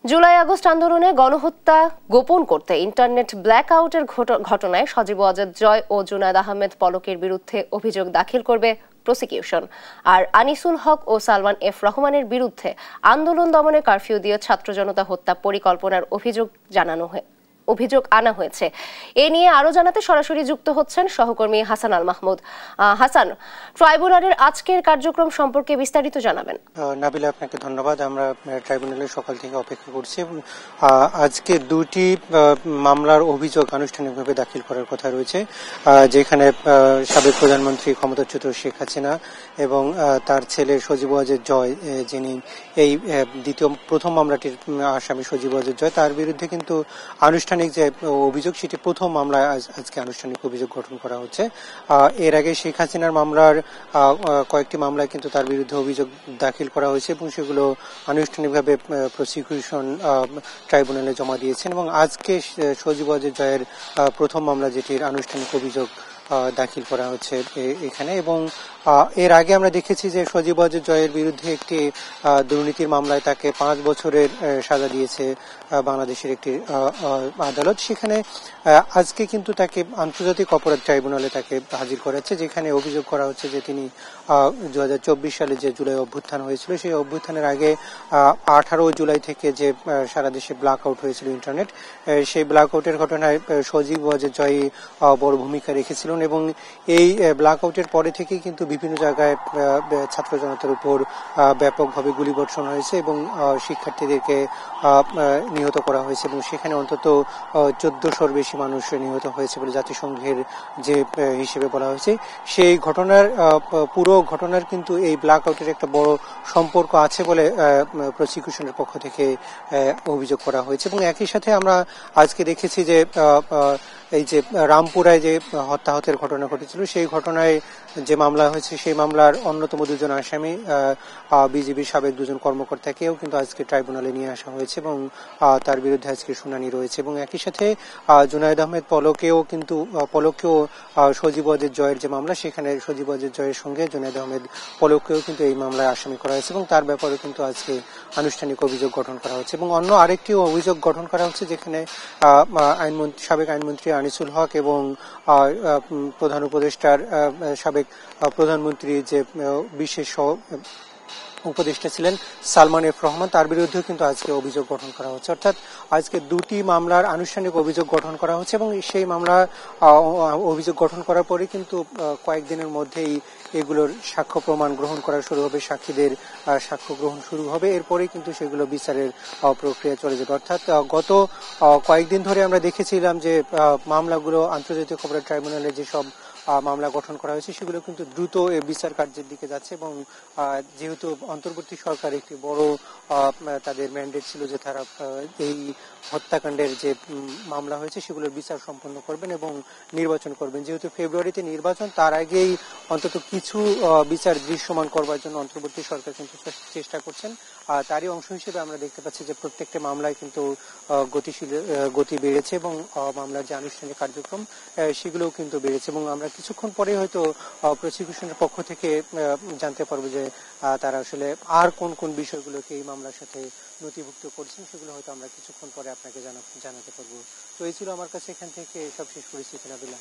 July August আন্দোলনে গণহত্যা গোপন করতে ইন্টারনেট ব্ল্যাকআউটের ঘটনায় সজীব ওয়াজেদ জয় ও জুনায়েদ আহমেদ পলকের বিরুদ্ধে অভিযোগ দাখিল করবে প্রসিকিউশন। আর আনিসুল হক ও সালমান এফ রহমানের বিরুদ্ধে আন্দোলন দমনে কারফিউ দিয়ে ছাত্র জনতা হত্যা পরিকল্পনার অভিযোগ আনা হয়েছে। এ নিয়ে আরো জানাতে সরাসরি যুক্ত হচ্ছেন সহকর্মী হাসান আল মাহমুদ। হাসান, ট্রাইব্যুনালের আজকের কার্যক্রম সম্পর্কে বিস্তারিত জানাবেন। নাবিলা, আপনাকে ধন্যবাদ। আমরা ট্রাইব্যুনালে সকাল থেকে অপেক্ষা করছি। আজকে দুটি মামলার অভিযোগ আনুষ্ঠানিকভাবে দাখিল করার কথা রয়েছে, যেখানে সাবেক প্রধানমন্ত্রী ক্ষমতাচ্যুত শেখ হাসিনা এবং তার ছেলে সজীব ওয়াজেদ জয়, যিনি এই প্রথম মামলাটির আসামি সজীব ওয়াজেদ জয়, তার বিরুদ্ধে কিন্তু আনুষ্ঠানিক যে অভিযোগ, সেটি প্রথম মামলায় আজকে আনুষ্ঠানিক অভিযোগ গঠন করা হচ্ছে। এর আগে শেখ হাসিনার মামলার কয়েকটি মামলায় কিন্তু তার বিরুদ্ধে অভিযোগ দাখিল করা হয়েছে এবং সেগুলো আনুষ্ঠানিকভাবে প্রসিকিউশন ট্রাইব্যুনালে জমা দিয়েছেন। এবং আজকে সজীব ওয়াজেদ জয়ের প্রথম মামলা, যেটির আনুষ্ঠানিক অভিযোগ দাখিল করা হচ্ছে এখানে। এবং এর আগে আমরা দেখেছি যে সজীব ওয়াজেদ জয়ের বিরুদ্ধে একটি দুর্নীতির মামলায় তাকে 5 বছরের সাজা দিয়েছে বাংলাদেশের একটি আদালত। সেখানে আজকে কিন্তু তাকে আন্তর্জাতিক অপরাধ ট্রাইব্যুনালে তাকে হাজির করা হচ্ছে, যেখানে অভিযোগ করা হচ্ছে যে তিনি 2024 সালে যে জুলাই অভ্যুত্থান হয়েছিল, সেই অভ্যুত্থানের আগে 18 জুলাই থেকে যে সারা দেশে ব্ল্যাক আউট হয়েছিল ইন্টারনেট, সেই ব্ল্যাক আউটের ঘটনায় সজীব ওয়াজেদ জয় বড় ভূমিকা রেখেছিলেন। এবং এই ব্ল্যাক আউটের পরে থেকেই কিন্তু বিভিন্ন জায়গায় ছাত্র জনতার উপর ব্যাপকভাবে গুলিবর্ষণ হয়েছে এবং শিক্ষার্থীদেরকে নিহত করা হয়েছে। এবং সেখানে অন্তত 1400-র বেশি মানুষ নিহত হয়েছে বলে জাতিসংঘের যে হিসেবে বলা হয়েছে। সেই পুরো ঘটনার কিন্তু এই ব্ল্যাক আউটের একটা বড় সম্পর্ক আছে বলে প্রসিকিউশনের পক্ষ থেকে অভিযোগ করা হয়েছে। এবং একই সাথে আমরা আজকে দেখেছি যে এই যে রামপুরায় যে হত্যাহতের ঘটনা ঘটেছিল, সেই ঘটনায় যে মামলা হয়েছে, সেই মামলার অন্যতম দুজন আসামি বিজিবির সাবেক দুজন কর্মকর্তাকেও কিন্তু আজকে ট্রাইব্যুনালে নিয়ে আসা হয়েছে এবং তার বিরুদ্ধে আজকে শুনানি রয়েছে। এবং একই সাথে জুনায়েদ আহমেদ পলকেও সজীব ওয়াজেদ জয়ের যে মামলা, সেখানে সজীব ওয়াজেদ জয়ের সঙ্গে জুনায়েদ আহমেদ পলককেও কিন্তু এই মামলায় আসামি করা হয়েছে এবং তার ব্যাপারে কিন্তু আজকে আনুষ্ঠানিক অভিযোগ গঠন করা হচ্ছে। এবং অন্য আরেকটি অভিযোগ গঠন করা হচ্ছে, যেখানে সাবেক আইনমন্ত্রী আনিসুল হক এবং প্রধান উপদেষ্টার সাবেক প্রধানমন্ত্রী যে বিশেষ উপদেষ্টা ছিলেন সালমান এফ রহমান, তার বিরুদ্ধেও কিন্তু আজকে অভিযোগ গঠন করা হচ্ছে। অর্থাৎ আজকে দুটি মামলার আনুষ্ঠানিক অভিযোগ গঠন করা হচ্ছে এবং সেই মামলা অভিযোগ গঠন করার পরে কিন্তু কয়েকদিনের মধ্যেই এগুলোর সাক্ষ্য প্রমাণ গ্রহণ করা শুরু হবে, সাক্ষীদের সাক্ষ্য গ্রহণ শুরু হবে। এরপরে কিন্তু সেগুলো বিচারের প্রক্রিয়া চলে যাবে। অর্থাৎ গত কয়েকদিন ধরে আমরা দেখেছিলাম যে মামলাগুলো আন্তর্জাতিক অপরাধ ট্রাইব্যুনালে যেসব মামলা গঠন করা হয়েছে, সেগুলো কিন্তু দ্রুত বিচার কার্যের দিকে যাচ্ছে। এবং যেহেতু অন্তর্বর্তী সরকার একটি বড় তাদের ম্যান্ডেট ছিল যে তারা এই হত্যাকাণ্ডের যে মামলা হয়েছে সেগুলোর বিচার সম্পন্ন করবেন এবং নির্বাচন করবেন। যেহেতু ফেব্রুয়ারিতে নির্বাচন, তার আগেই অন্তত কিছু বিচার দৃশ্যমান করবার জন্য অন্তর্বর্তী সরকার কিন্তু চেষ্টা করছেন। তারই অংশ হিসেবে আমরা দেখতে পাচ্ছি যে প্রত্যেকটা মামলায় কিন্তু গতি বেড়েছে এবং মামলার যে আনুষ্ঠানিক কার্যক্রম সেগুলোও কিন্তু বেড়েছে। এবং আমরা কিছুক্ষণ পরে হয়তো প্রসিকিউশনের পক্ষ থেকে জানতে পারবো যে তারা আসলে আর কোন কোন বিষয়গুলোকে এই মামলার সাথে নথিভুক্ত করছেন, সেগুলো হয়তো আমরা কিছুক্ষণ পরে আপনাকে জানাতে পারবো। তো এই ছিল আমার কাছে এখান থেকে সবশেষ পরিস্থিতি, নাবিলা।